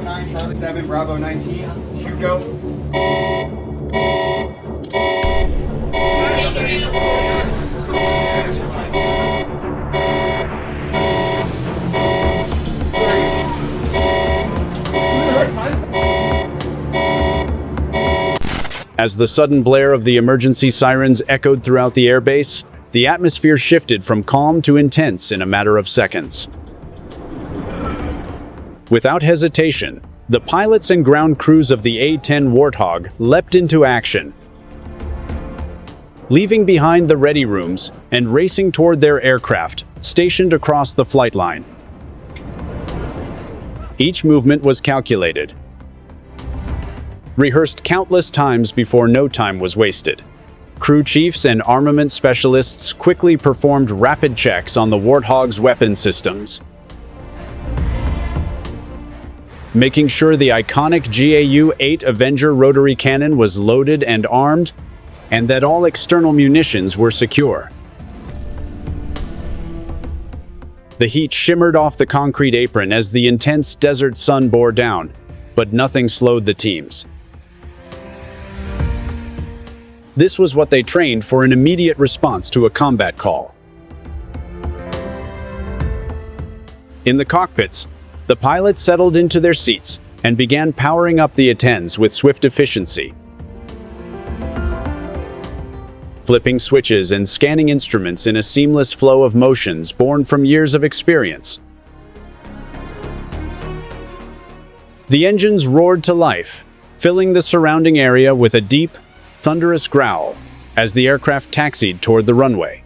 09 Charlie 7 Bravo 19. Shoot go. As the sudden blare of the emergency sirens echoed throughout the airbase, the atmosphere shifted from calm to intense in a matter of seconds. Without hesitation, the pilots and ground crews of the A-10 Warthog leapt into action, leaving behind the ready rooms and racing toward their aircraft, stationed across the flight line. Each movement was calculated, rehearsed countless times before no time was wasted. Crew chiefs and armament specialists quickly performed rapid checks on the Warthog's weapon systems, making sure the iconic GAU-8 Avenger rotary cannon was loaded and armed, and that all external munitions were secure. The heat shimmered off the concrete apron as the intense desert sun bore down, but nothing slowed the teams. This was what they trained for: an immediate response to a combat call. In the cockpits, the pilots settled into their seats and began powering up the A-10s with swift efficiency, flipping switches and scanning instruments in a seamless flow of motions born from years of experience. The engines roared to life, filling the surrounding area with a deep, thunderous growl as the aircraft taxied toward the runway.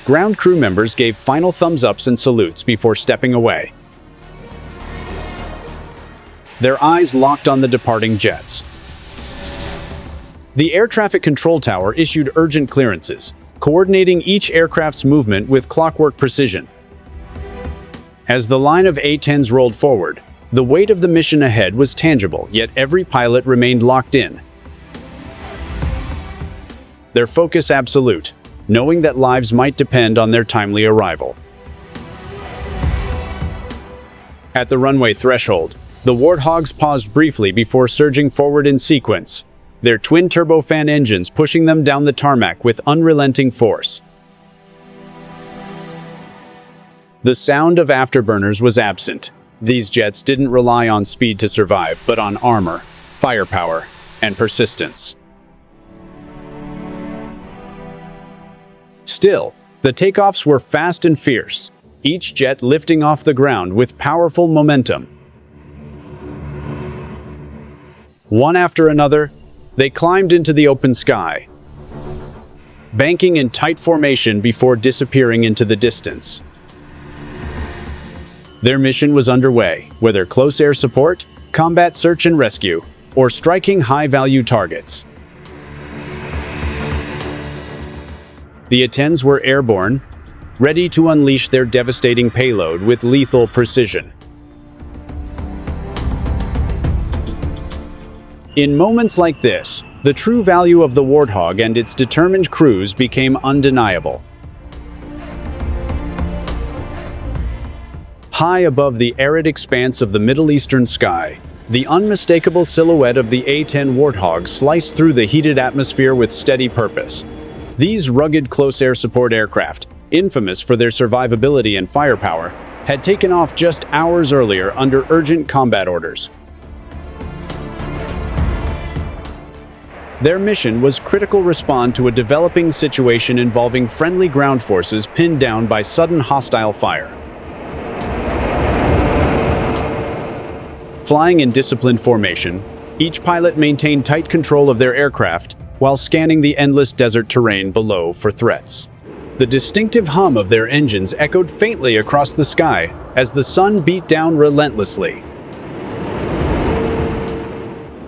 Ground crew members gave final thumbs-ups and salutes before stepping away, their eyes locked on the departing jets. The air traffic control tower issued urgent clearances, coordinating each aircraft's movement with clockwork precision. As the line of A-10s rolled forward, the weight of the mission ahead was tangible, yet every pilot remained locked in, their focus absolute, knowing that lives might depend on their timely arrival. At the runway threshold, the Warthogs paused briefly before surging forward in sequence, their twin turbofan engines pushing them down the tarmac with unrelenting force. The sound of afterburners was absent. These jets didn't rely on speed to survive, but on armor, firepower, and persistence. Still, the takeoffs were fast and fierce, each jet lifting off the ground with powerful momentum. One after another, they climbed into the open sky, banking in tight formation before disappearing into the distance. Their mission was underway, whether close air support, combat search and rescue, or striking high-value targets. The A-10s were airborne, ready to unleash their devastating payload with lethal precision. In moments like this, the true value of the Warthog and its determined crews became undeniable. High above the arid expanse of the Middle Eastern sky, the unmistakable silhouette of the A-10 Warthog sliced through the heated atmosphere with steady purpose. These rugged close-air support aircraft, infamous for their survivability and firepower, had taken off just hours earlier under urgent combat orders. Their mission was critical response to a developing situation involving friendly ground forces pinned down by sudden hostile fire. Flying in disciplined formation, each pilot maintained tight control of their aircraft while scanning the endless desert terrain below for threats. The distinctive hum of their engines echoed faintly across the sky as the sun beat down relentlessly,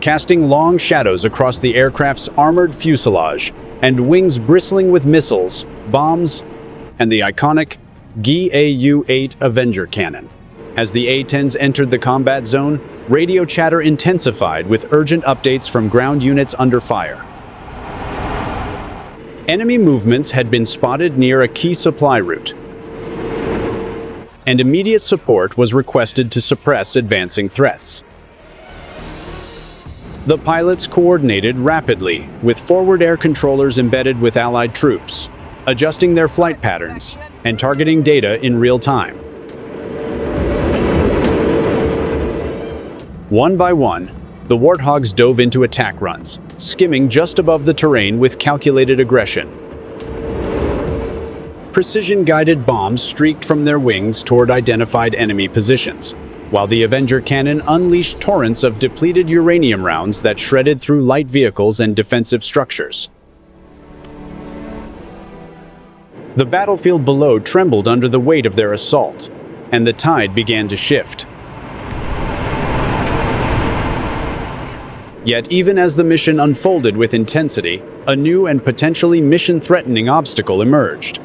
casting long shadows across the aircraft's armored fuselage and wings bristling with missiles, bombs, and the iconic GAU-8 Avenger cannon. As the A-10s entered the combat zone, radio chatter intensified with urgent updates from ground units under fire. Enemy movements had been spotted near a key supply route, and immediate support was requested to suppress advancing threats. The pilots coordinated rapidly, with forward air controllers embedded with Allied troops, adjusting their flight patterns and targeting data in real time. One by one, the Warthogs dove into attack runs, skimming just above the terrain with calculated aggression. Precision-guided bombs streaked from their wings toward identified enemy positions, while the Avenger cannon unleashed torrents of depleted uranium rounds that shredded through light vehicles and defensive structures. The battlefield below trembled under the weight of their assault, and the tide began to shift. Yet even as the mission unfolded with intensity, a new and potentially mission-threatening obstacle emerged.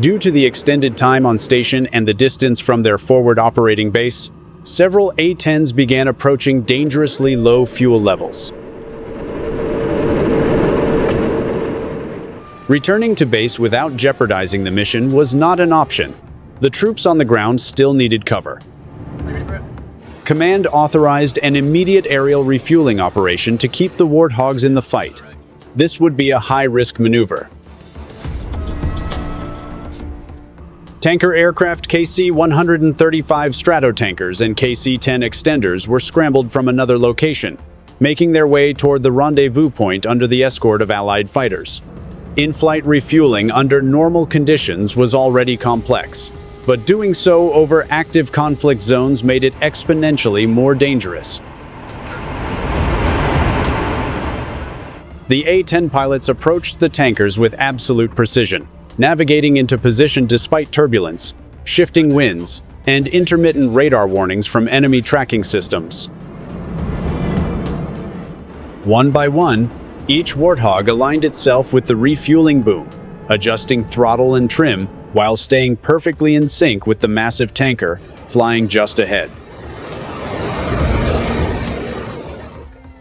Due to the extended time on station and the distance from their forward operating base, several A-10s began approaching dangerously low fuel levels. Returning to base without jeopardizing the mission was not an option. The troops on the ground still needed cover. Command authorized an immediate aerial refueling operation to keep the Warthogs in the fight. This would be a high-risk maneuver. Tanker aircraft KC-135 Stratotankers and KC-10 extenders were scrambled from another location, making their way toward the rendezvous point under the escort of Allied fighters. In-flight refueling under normal conditions was already complex, but doing so over active conflict zones made it exponentially more dangerous. The A-10 pilots approached the tankers with absolute precision, navigating into position despite turbulence, shifting winds, and intermittent radar warnings from enemy tracking systems. One by one, each Warthog aligned itself with the refueling boom, adjusting throttle and trim while staying perfectly in sync with the massive tanker flying just ahead.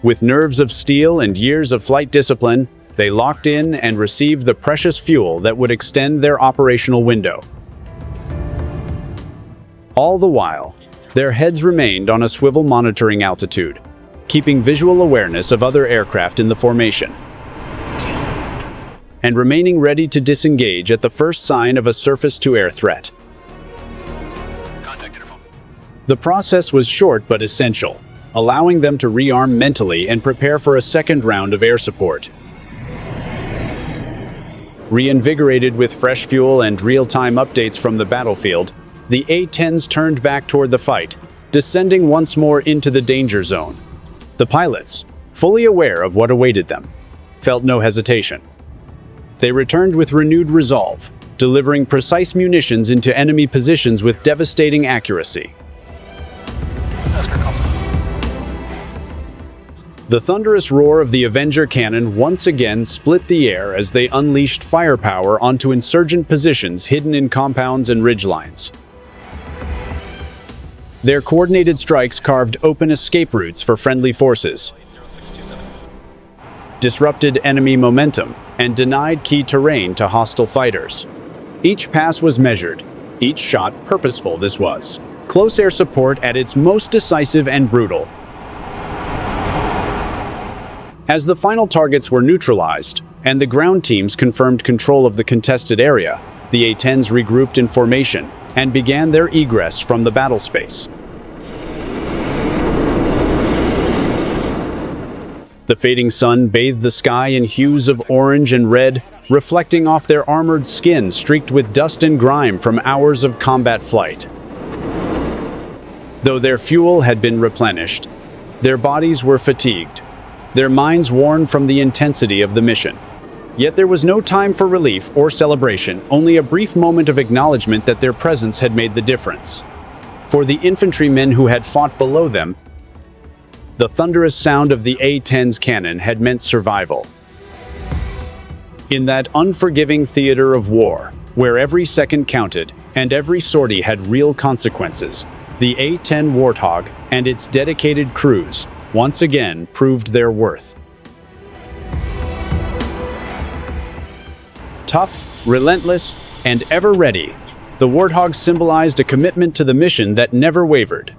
With nerves of steel and years of flight discipline, they locked in and received the precious fuel that would extend their operational window. All the while, their heads remained on a swivel monitoring altitude, keeping visual awareness of other aircraft in the formation, and remaining ready to disengage at the first sign of a surface-to-air threat. The process was short but essential, allowing them to rearm mentally and prepare for a second round of air support. Reinvigorated with fresh fuel and real-time updates from the battlefield, the A-10s turned back toward the fight, descending once more into the danger zone. The pilots, fully aware of what awaited them, felt no hesitation. They returned with renewed resolve, delivering precise munitions into enemy positions with devastating accuracy. The thunderous roar of the Avenger cannon once again split the air as they unleashed firepower onto insurgent positions hidden in compounds and ridgelines. Their coordinated strikes carved open escape routes for friendly forces, disrupted enemy momentum, and denied key terrain to hostile fighters. Each pass was measured, each shot purposeful. This was close air support at its most decisive and brutal. As the final targets were neutralized, and the ground teams confirmed control of the contested area, the A-10s regrouped in formation and began their egress from the battle space. The fading sun bathed the sky in hues of orange and red, reflecting off their armored skin streaked with dust and grime from hours of combat flight. Though their fuel had been replenished, their bodies were fatigued, their minds worn from the intensity of the mission. Yet there was no time for relief or celebration, only a brief moment of acknowledgement that their presence had made the difference. For the infantrymen who had fought below them, the thunderous sound of the A-10's cannon had meant survival. In that unforgiving theater of war, where every second counted and every sortie had real consequences, the A-10 Warthog and its dedicated crews once again proved their worth. Tough, relentless, and ever ready, The Warthogs symbolized a commitment to the mission that never wavered.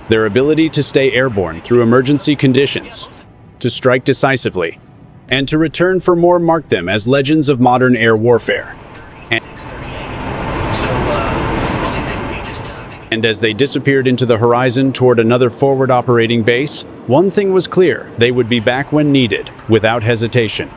Their ability to stay airborne through emergency conditions, to strike decisively, and to return for more marked them as legends of modern air warfare. And as they disappeared into the horizon toward another forward operating base, one thing was clear: they would be back when needed, without hesitation.